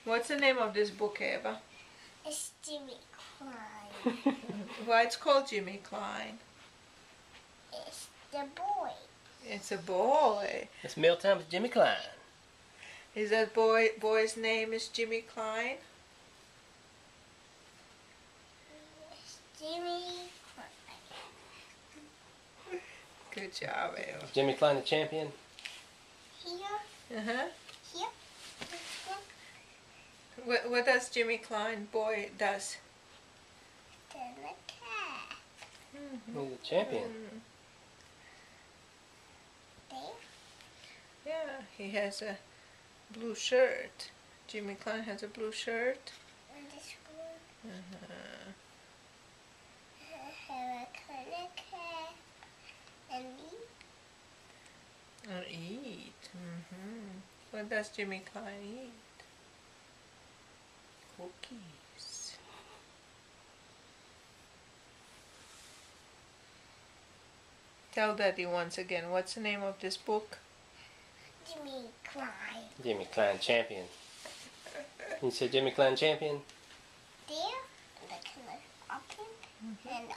What's the name of this book, Eva? It's Jimmy Klein. Why it's called Jimmy Klein? It's the boy. It's a boy. It's Mealtime with Jimmy Klein. Is that boy's name is Jimmy Klein? It's Jimmy Klein. Good job, Eva. Jimmy Klein the champion. Here, Uh-huh. here. What does Jimmy Klein boy does? Then the cat. He's the champion. There. Yeah, he has a blue shirt. Jimmy Klein has a blue shirt. And this one. Uh-huh. Have a color cat. And me. Or eat. What does Jimmy Klein eat? Cookies. Tell Daddy once again, what's the name of this book? Jimmy Klein. Jimmy Klein champion. You said Jimmy Klein champion? There. And the color open. And